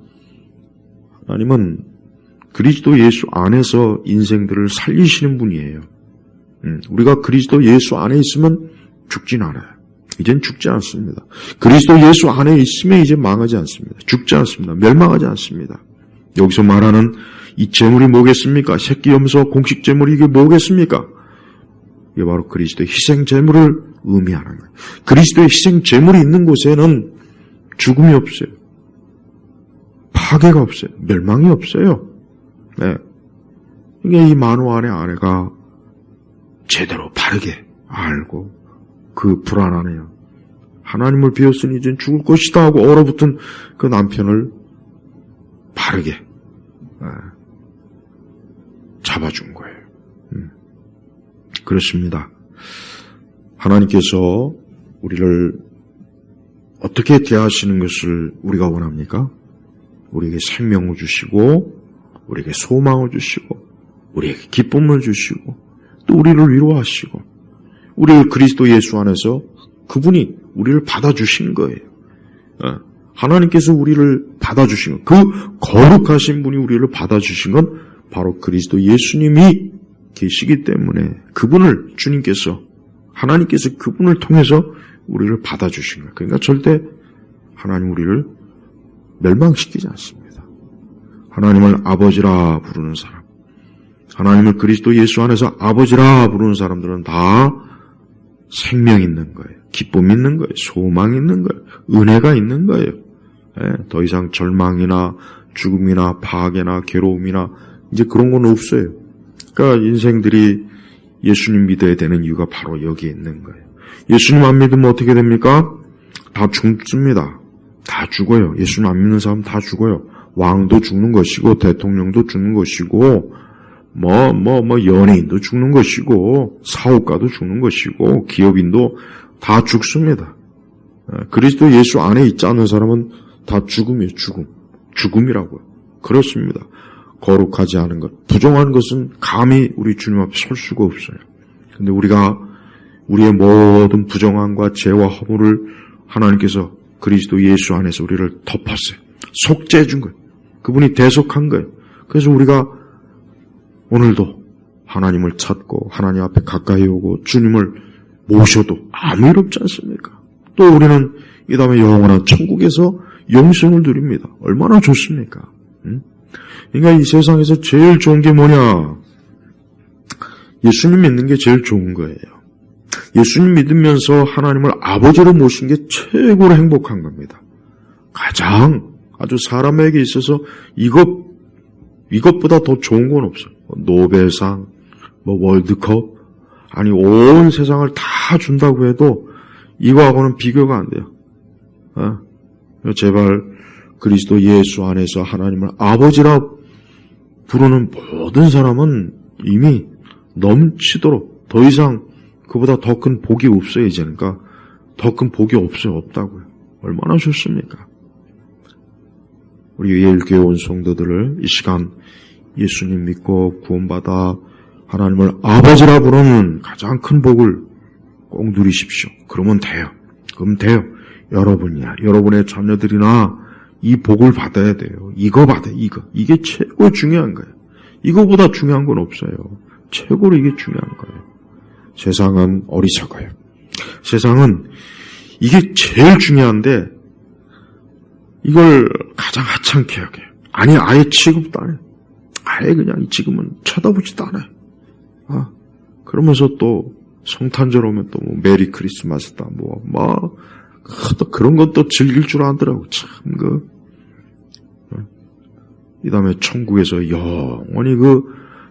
그리스도 예수 안에서 인생들을 살리시는 분이에요. 우리가 그리스도 예수 안에 있으면 죽진 않아요. 이젠 죽지 않습니다. 그리스도 예수 안에 있으면 이제 망하지 않습니다. 죽지 않습니다. 멸망하지 않습니다. 여기서 말하는 이 재물이 뭐겠습니까? 새끼염소 공식재물이 이게 뭐겠습니까? 이게 바로 그리스도의 희생재물을 의미하는 거예요. 그리스도의 희생재물이 있는 곳에는 죽음이 없어요. 파괴가 없어요. 멸망이 없어요. 네. 이게 이 마노아의 아내가 제대로 바르게 알고 그 불안하네요. 하나님을 비웠으니 이젠 죽을 것이다 하고 얼어붙은 그 남편을 바르게 잡아준 거예요. 그렇습니다. 하나님께서 우리를 어떻게 대하시는 것을 우리가 원합니까? 우리에게 생명을 주시고 우리에게 소망을 주시고 우리에게 기쁨을 주시고 또 우리를 위로하시고 우리를 그리스도 예수 안에서 그분이 우리를 받아주신 거예요. 하나님께서 우리를 받아주신 것, 그 거룩하신 분이 우리를 받아주신 건 바로 그리스도 예수님이 계시기 때문에 그분을 주님께서 하나님께서 그분을 통해서 우리를 받아주신 거예요. 그러니까 절대 하나님 우리를 멸망시키지 않습니다. 하나님을 아버지라 부르는 사람, 하나님을 그리스도 예수 안에서 아버지라 부르는 사람들은 다 생명 있는 거예요. 기쁨 있는 거예요. 소망 있는 거예요. 은혜가 있는 거예요. 더 이상 절망이나 죽음이나 파괴나 괴로움이나 이제 그런 건 없어요. 그러니까 인생들이 예수님 믿어야 되는 이유가 바로 여기에 있는 거예요. 예수님 안 믿으면 어떻게 됩니까? 다 죽습니다. 다 죽어요. 예수님 안 믿는 사람 다 죽어요. 왕도 죽는 것이고 대통령도 죽는 것이고 연예인도 죽는 것이고, 사업가도 죽는 것이고, 기업인도 다 죽습니다. 그리스도 예수 안에 있지 않는 사람은 다 죽음이에요, 죽음. 죽음이라고요. 그렇습니다. 거룩하지 않은 것, 부정한 것은 감히 우리 주님 앞에 설 수가 없어요. 근데 우리가 우리의 모든 부정함과 죄와 허물을 하나님께서 그리스도 예수 안에서 우리를 덮었어요. 속죄해 준 거예요. 그분이 대속한 거예요. 그래서 우리가 오늘도 하나님을 찾고 하나님 앞에 가까이 오고 주님을 모셔도 아무 일 없지 않습니까? 또 우리는 이 다음에 영원한 천국에서 영생을 누립니다. 얼마나 좋습니까? 그러니까 이 세상에서 제일 좋은 게 뭐냐? 예수님 믿는 게 제일 좋은 거예요. 예수님 믿으면서 하나님을 아버지로 모신 게 최고로 행복한 겁니다. 가장 아주 사람에게 있어서 이것보다 더 좋은 건 없어요. 노벨상, 월드컵, 아니 온 세상을 다 준다고 해도 이거하고는 비교가 안 돼요. 제발 그리스도 예수 안에서 하나님을 아버지라 부르는 모든 사람은 이미 넘치도록 더 이상 그보다 더 큰 복이 없어요. 이제는 더 큰 복이 없어요. 없다고요. 얼마나 좋습니까? 우리 예일교회 온 성도들을 이 시간 예수님 믿고 구원받아 하나님을 아버지라 부르는 가장 큰 복을 꼭 누리십시오. 그러면 돼요. 그럼 돼요. 여러분이나 여러분의 자녀들이나 이 복을 받아야 돼요. 이거 받아요. 이게 최고 중요한 거예요. 이거보다 중요한 건 없어요. 최고로 이게 중요한 거예요. 세상은 어리석어요. 세상은 이게 제일 중요한데 이걸 가장 하찮게 여겨요. 아니 아예 취급도 안 해요. 아예 그냥 지금은 쳐다보지도 않아요. 그러면서 또 성탄절 오면 또 메리 크리스마스다 또 그런 것도 즐길 줄 아더라고. 참 이 다음에 천국에서 영원히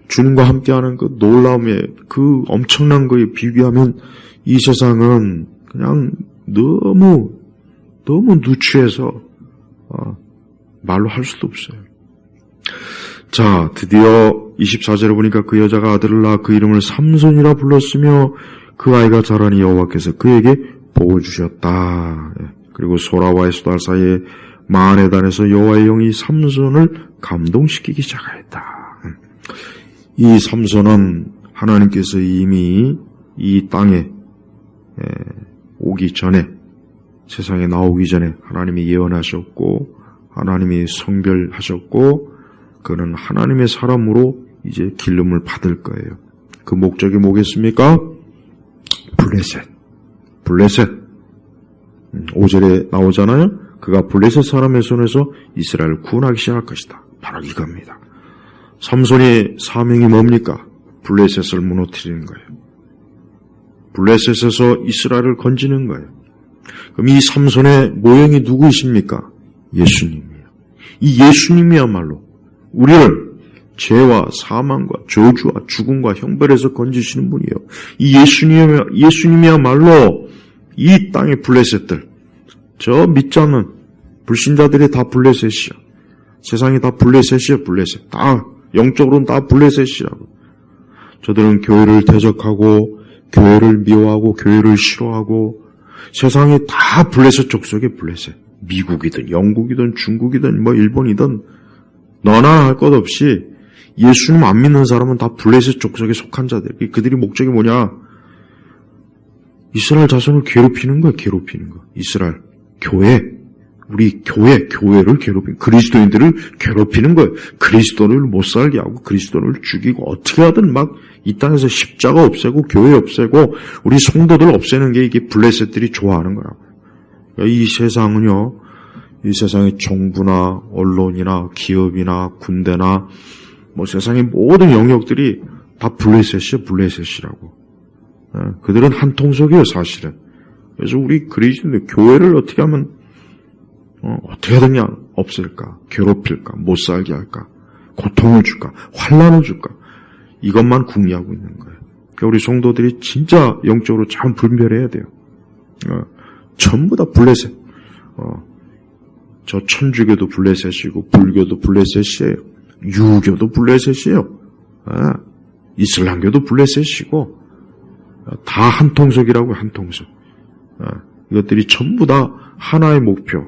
주님과 함께하는 그 놀라움의 그 엄청난 거에 비교하면 이 세상은 그냥 너무 누추해서 말로 할 수도 없어요. 자, 드디어 24절에 보니까 그 여자가 아들을 낳아 그 이름을 삼손이라 불렀으며 그 아이가 자라니 여호와께서 그에게 복을 주셨다. 그리고 소라와 에스달 사이에 마네단에서 여호와의 영이 삼손을 감동시키기 시작하였다. 이 삼손은 하나님께서 이미 이 땅에 오기 전에, 세상에 나오기 전에 하나님이 예언하셨고 하나님이 성별하셨고 그는 하나님의 사람으로 이제 기름을 받을 거예요. 그 목적이 뭐겠습니까? 블레셋. 5절에 나오잖아요. 그가 블레셋 사람의 손에서 이스라엘을 구원하기 시작할 것이다. 바로 이겁니다. 삼손의 사명이 뭡니까? 블레셋을 무너뜨리는 거예요. 블레셋에서 이스라엘을 건지는 거예요. 그럼 이 삼손의 모형이 누구이십니까? 예수님이에요. 이 예수님이야말로 우리를 죄와 사망과 저주와 죽음과 형벌에서 건지시는 분이에요. 이 예수님이야말로 이 땅의 블레셋들, 저 믿지 않는 불신자들이 다 블레셋이야. 세상이 다 블레셋이에요. 블레셋. 다 영적으로는 다 블레셋이라고. 저들은 교회를 대적하고 교회를 미워하고 교회를 싫어하고 세상이 다 블레셋 족속의 블레셋. 미국이든 영국이든 중국이든 일본이든 너나 할 것 없이 예수님 안 믿는 사람은 다 블레셋 족속에 속한 자들. 그들이 목적이 뭐냐? 이스라엘 자손을 괴롭히는 거야. 괴롭히는 거. 이스라엘 교회, 우리 교회를 괴롭히는, 그리스도인들을 괴롭히는 거예요. 그리스도를 못 살게 하고 그리스도를 죽이고 어떻게 하든 막 이 땅에서 십자가 없애고 교회 없애고 우리 성도들 없애는 게 이게 블레셋들이 좋아하는 거라고요. 이 세상은요, 이 세상의 정부나 언론이나 기업이나 군대나 세상의 모든 영역들이 다 블레셋이라고. 그들은 한 통속이에요, 사실은. 그래서 우리 그리스도인들 교회를 어떻게 하면 어떻게 하느냐 없앨까, 괴롭힐까, 못 살게 할까, 고통을 줄까, 환난을 줄까, 이것만 궁리하고 있는 거예요. 그러니까 우리 성도들이 진짜 영적으로 참 분별해야 돼요. 전부 다 블레셋. 저 천주교도 블레셋이고 불교도 블레셋이에요. 유교도 블레셋이에요. 이슬람교도 블레셋이고 다 한 통속이라고 한 통속. 이것들이 전부 다 하나의 목표.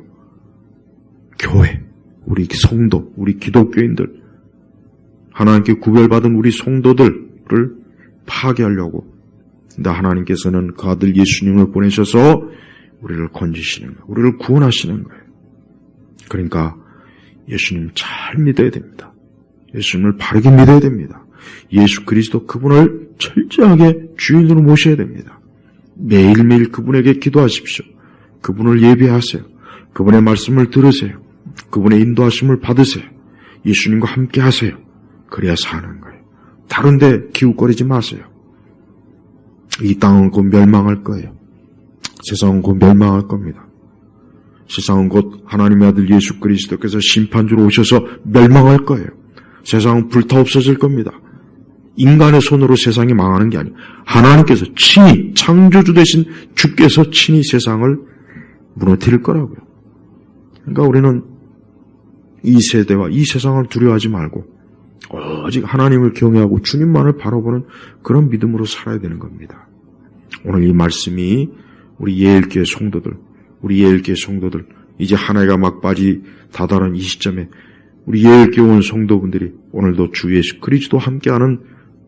교회, 우리 성도, 우리 기독교인들, 하나님께 구별받은 우리 성도들을 파괴하려고. 근데 하나님께서는 그 아들 예수님을 보내셔서 우리를 건지시는 거예요. 우리를 구원하시는 거예요. 그러니까 예수님 잘 믿어야 됩니다. 예수님을 바르게 믿어야 됩니다. 예수 그리스도 그분을 철저하게 주인으로 모셔야 됩니다. 매일매일 그분에게 기도하십시오. 그분을 예배하세요. 그분의 말씀을 들으세요. 그분의 인도하심을 받으세요. 예수님과 함께 하세요. 그래야 사는 거예요. 다른 데 기웃거리지 마세요. 이 땅은 곧 멸망할 거예요. 세상은 곧 멸망할 겁니다. 세상은 곧 하나님의 아들 예수 그리스도께서 심판주로 오셔서 멸망할 거예요. 세상은 불타 없어질 겁니다. 인간의 손으로 세상이 망하는 게 아니에요. 하나님께서 친히 창조주 되신 주께서 친히 세상을 무너뜨릴 거라고요. 그러니까 우리는 이 세대와 이 세상을 두려워하지 말고 오직 하나님을 경외하고 주님만을 바라보는 그런 믿음으로 살아야 되는 겁니다. 오늘 이 말씀이 우리 예일교회 성도들, 이제 한 해가 막바지 다다른 이 시점에 우리 예일교회 온 성도분들이 오늘도 주 예수 그리스도 함께하는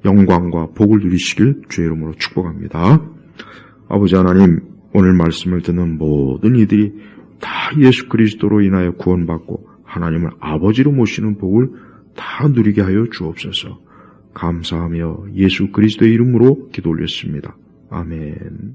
영광과 복을 누리시길 주의 이름으로 축복합니다. 아버지 하나님, 오늘 말씀을 듣는 모든 이들이 다 예수 그리스도로 인하여 구원받고 하나님을 아버지로 모시는 복을 다 누리게 하여 주옵소서. 감사하며 예수 그리스도의 이름으로 기도 올렸습니다. 아멘.